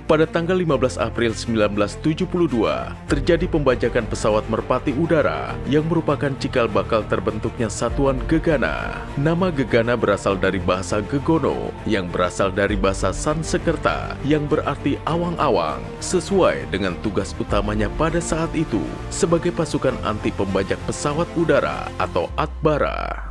Pada tanggal 15 April 1972, terjadi pembajakan pesawat merpati udara yang merupakan cikal bakal terbentuknya Satuan Gegana. Nama Gegana berasal dari bahasa Gegono yang berasal dari bahasa Sanskerta yang berarti awang-awang, sesuai dengan tugas utamanya pada saat itu sebagai pasukan anti pembajak pesawat udara atau Atbara.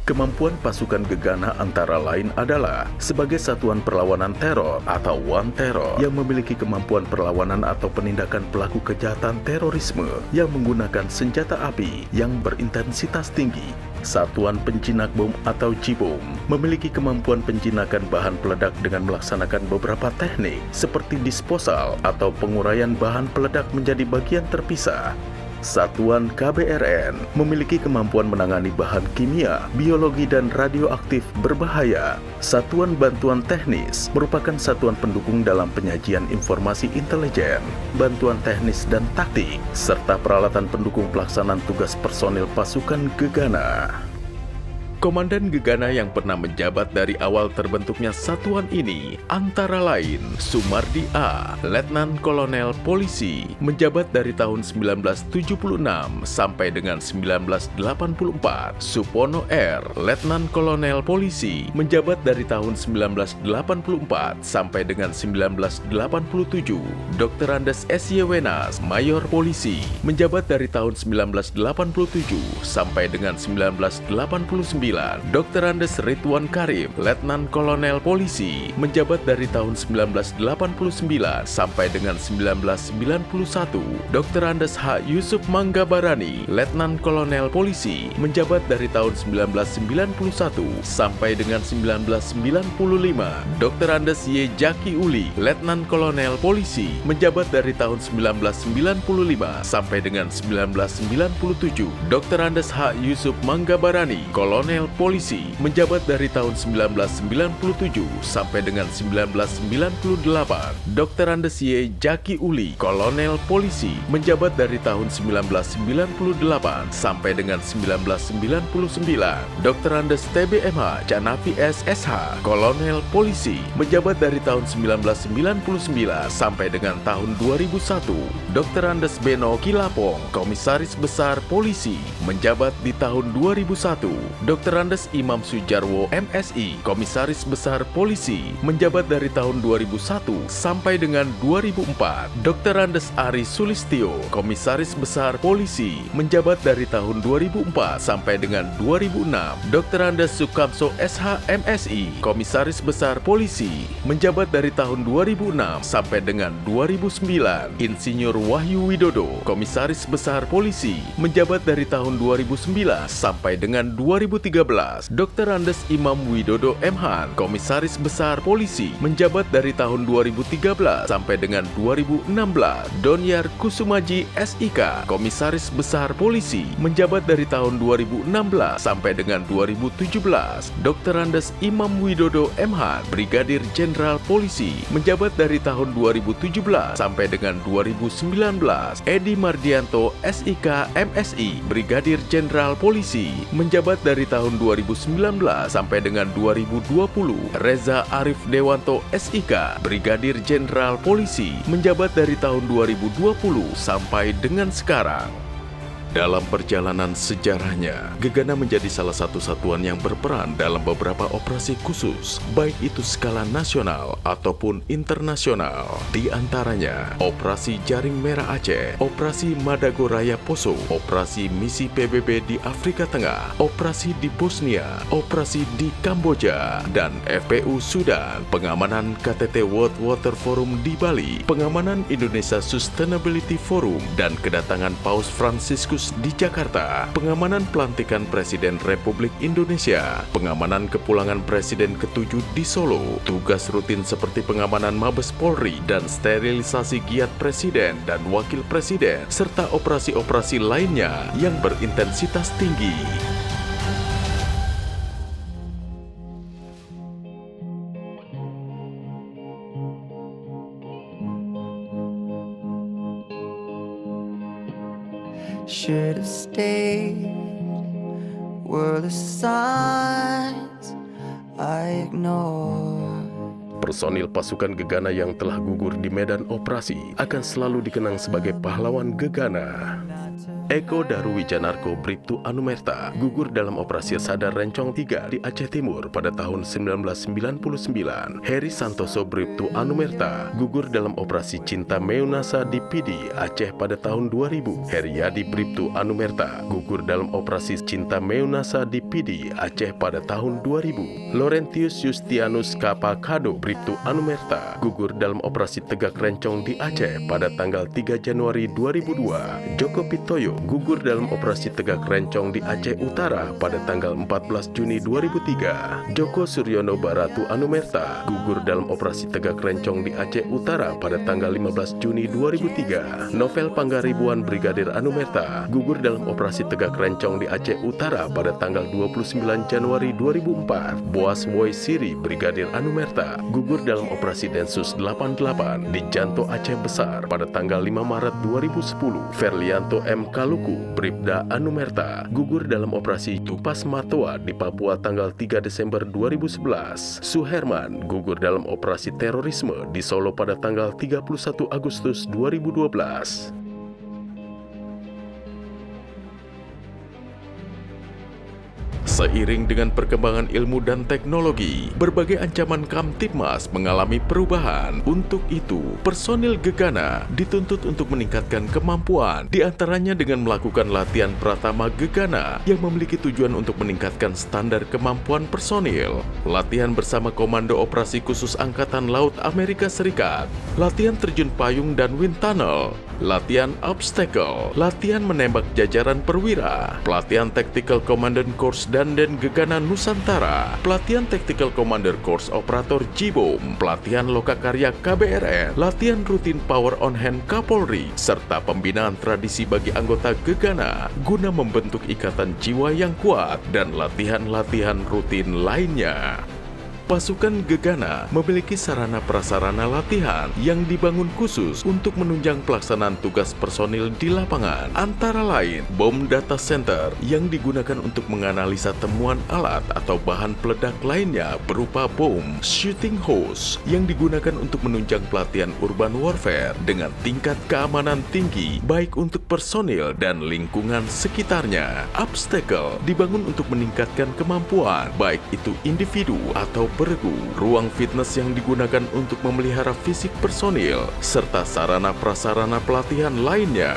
Kemampuan pasukan Gegana antara lain adalah sebagai satuan perlawanan teror atau One Terror yang memiliki kemampuan perlawanan atau penindakan pelaku kejahatan terorisme yang menggunakan senjata api yang berintensitas tinggi. Satuan penjinak bom atau Jibom memiliki kemampuan penjinakan bahan peledak dengan melaksanakan beberapa teknik seperti disposal atau penguraian bahan peledak menjadi bagian terpisah. Satuan KBRN memiliki kemampuan menangani bahan kimia, biologi, dan radioaktif berbahaya. Satuan Bantuan Teknis merupakan satuan pendukung dalam penyajian informasi intelijen, bantuan teknis dan taktik, serta peralatan pendukung pelaksanaan tugas personil pasukan Gegana. Komandan Gegana yang pernah menjabat dari awal terbentuknya satuan ini antara lain Sumardi A, Letnan Kolonel Polisi, menjabat dari tahun 1976 sampai dengan 1984. Supono R, Letnan Kolonel Polisi, menjabat dari tahun 1984 sampai dengan 1987. Dr. Andes S.Y. Wenas, Mayor Polisi, menjabat dari tahun 1987 sampai dengan 1989. Dr. Andes Ridwan Karim, Letnan Kolonel Polisi, menjabat dari tahun 1989 sampai dengan 1991. Dr. Andes H. Yusuf Manggabarani, Letnan Kolonel Polisi, menjabat dari tahun 1991 sampai dengan 1995. Dr. Andes Y. Jaki Uli, Letnan Kolonel Polisi, menjabat dari tahun 1995 sampai dengan 1997. Dr. Andes H. Yusuf Manggabarani, Kolonel Polisi, menjabat dari tahun 1997 sampai dengan 1998. Dr. Andes Y. Jaki Uli, Kolonel Polisi, menjabat dari tahun 1998 sampai dengan 1999. Dr. Andes TBMH Canavi SSH, Kolonel Polisi, menjabat dari tahun 1999 sampai dengan tahun 2001. Dr. Andes Beno Kilapong, Komisaris Besar Polisi, menjabat di tahun 2001. Dr. Andes Imam Sujarwo MSI, Komisaris Besar Polisi, menjabat dari tahun 2001 sampai dengan 2004. Dr. Andes Ari Sulistyo, Komisaris Besar Polisi, menjabat dari tahun 2004 sampai dengan 2006. Dr. Andes Sukamso SH MSI, Komisaris Besar Polisi, menjabat dari tahun 2006 sampai dengan 2009. Insinyur Wahyu Widodo, Komisaris Besar Polisi, menjabat dari tahun 2009 sampai dengan 2013. Dr. Andes Imam Widodo MH, Komisaris Besar Polisi, menjabat dari tahun 2013 sampai dengan 2016. Donyar Kusumaji SIK, Komisaris Besar Polisi, menjabat dari tahun 2016 sampai dengan 2017. Dr. Andes Imam Widodo MH, Brigadir Jenderal Polisi, menjabat dari tahun 2017 sampai dengan 2019. Edi Mardianto SIK MSI, Brigadir Jenderal Polisi, menjabat dari tahun 2019 sampai dengan 2020. Reza Arif Dewanto SIK, Brigadir Jenderal Polisi, menjabat dari tahun 2020 sampai dengan sekarang. Dalam perjalanan sejarahnya, Gegana menjadi salah satu satuan yang berperan dalam beberapa operasi khusus, baik itu skala nasional ataupun internasional. Di antaranya, Operasi Jaring Merah Aceh, Operasi Madagoraya Poso, Operasi Misi PBB di Afrika Tengah, Operasi di Bosnia, Operasi di Kamboja, dan FPU Sudan, pengamanan KTT World Water Forum di Bali, pengamanan Indonesia Sustainability Forum, dan kedatangan Paus Fransiskus di Jakarta, pengamanan pelantikan Presiden Republik Indonesia, pengamanan kepulangan Presiden ke-7 di Solo, tugas rutin seperti pengamanan Mabes Polri dan sterilisasi giat Presiden dan Wakil Presiden, serta operasi-operasi lainnya yang berintensitas tinggi. Should have stayed, were the signs I ignored. personil pasukan Gegana yang telah gugur di medan operasi akan selalu dikenang sebagai pahlawan Gegana. Eko Daruwijanarko Bribtu Anumerta gugur dalam operasi Sadar Rencong 3 di Aceh Timur pada tahun 1999. Heri Santoso Bribtu Anumerta gugur dalam operasi Cinta Meunasa di Pidi, Aceh pada tahun 2000. Heriadi Bribtu Anumerta gugur dalam operasi Cinta Meunasa di Pidi, Aceh pada tahun 2000. Laurentius Justianus Kapakado Bribtu Anumerta gugur dalam operasi Tegak Rencong di Aceh pada tanggal 3 Januari 2002. Joko Pitoyo gugur dalam operasi Tegak Rencong di Aceh Utara pada tanggal 14 Juni 2003. Joko Suryono Baratu Anumerta gugur dalam operasi Tegak Rencong di Aceh Utara pada tanggal 15 Juni 2003. Novel Panggaribuan Brigadir Anumerta gugur dalam operasi Tegak Rencong di Aceh Utara pada tanggal 29 Januari 2004. Boas Woi Siri Brigadir Anumerta gugur dalam operasi Densus 88 di Janto Aceh Besar pada tanggal 5 Maret 2010. Verlianto M. Kaluku Bribda Anumerta gugur dalam operasi Tupas Matoa di Papua tanggal 3 Desember 2011. Suherman gugur dalam operasi terorisme di Solo pada tanggal 31 Agustus 2012. Seiring dengan perkembangan ilmu dan teknologi, berbagai ancaman Kamtibmas mengalami perubahan. Untuk itu, personil Gegana dituntut untuk meningkatkan kemampuan, diantaranya dengan melakukan latihan Pratama Gegana yang memiliki tujuan untuk meningkatkan standar kemampuan personil. Latihan bersama Komando Operasi Khusus Angkatan Laut Amerika Serikat, latihan terjun payung dan wind tunnel, latihan obstacle, latihan menembak jajaran perwira, pelatihan Tactical Commandant Course dan Gegana Nusantara, pelatihan Tactical Commander Course Operator Jibom, pelatihan Lokakarya KBRN, latihan rutin Power on Hand Kapolri, serta pembinaan tradisi bagi anggota Gegana guna membentuk ikatan jiwa yang kuat dan latihan-latihan rutin lainnya. Pasukan Gegana memiliki sarana prasarana latihan yang dibangun khusus untuk menunjang pelaksanaan tugas personil di lapangan, antara lain bom data center yang digunakan untuk menganalisa temuan alat atau bahan peledak lainnya berupa bom, shooting hose yang digunakan untuk menunjang pelatihan urban warfare dengan tingkat keamanan tinggi baik untuk personil dan lingkungan sekitarnya. Obstacle dibangun untuk meningkatkan kemampuan baik itu individu atau bergu, ruang fitness yang digunakan untuk memelihara fisik personil, serta sarana prasarana pelatihan lainnya.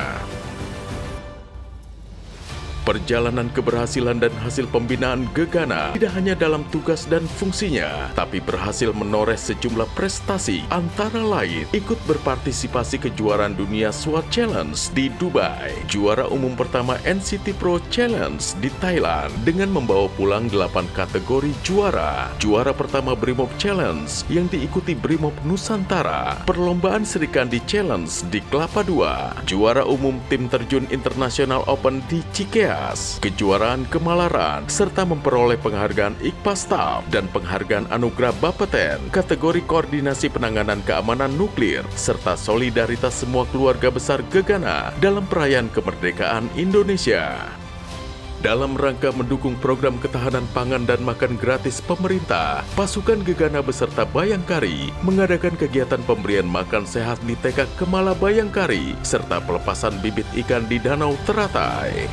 Perjalanan keberhasilan dan hasil pembinaan Gegana tidak hanya dalam tugas dan fungsinya, tapi berhasil menoreh sejumlah prestasi, antara lain ikut berpartisipasi kejuaraan dunia SWAT Challenge di Dubai, juara umum pertama NCT Pro Challenge di Thailand dengan membawa pulang 8 kategori juara, juara pertama Brimob Challenge yang diikuti Brimob Nusantara, perlombaan Serikandi Challenge di Kelapa II, juara umum tim terjun internasional Open di Cikeas, kejuaraan Kemalaran, serta memperoleh penghargaan IKPA Staff dan penghargaan Anugerah Bapeten, kategori koordinasi penanganan keamanan nuklir, serta solidaritas semua keluarga besar Gegana dalam perayaan kemerdekaan Indonesia. Dalam rangka mendukung program ketahanan pangan dan makan gratis pemerintah, pasukan Gegana beserta Bayangkari mengadakan kegiatan pemberian makan sehat di TK Kemala Bayangkari, serta pelepasan bibit ikan di Danau Teratai.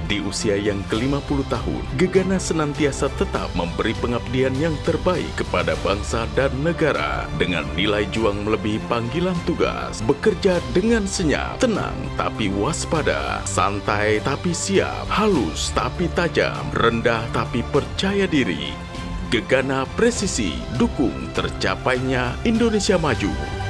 Di usia yang ke-50 tahun, Gegana senantiasa tetap memberi pengabdian yang terbaik kepada bangsa dan negara dengan nilai juang melebihi panggilan tugas, bekerja dengan senyap, tenang tapi waspada, santai tapi siap, halus tapi tajam, rendah tapi percaya diri. Gegana presisi, dukung tercapainya Indonesia Maju.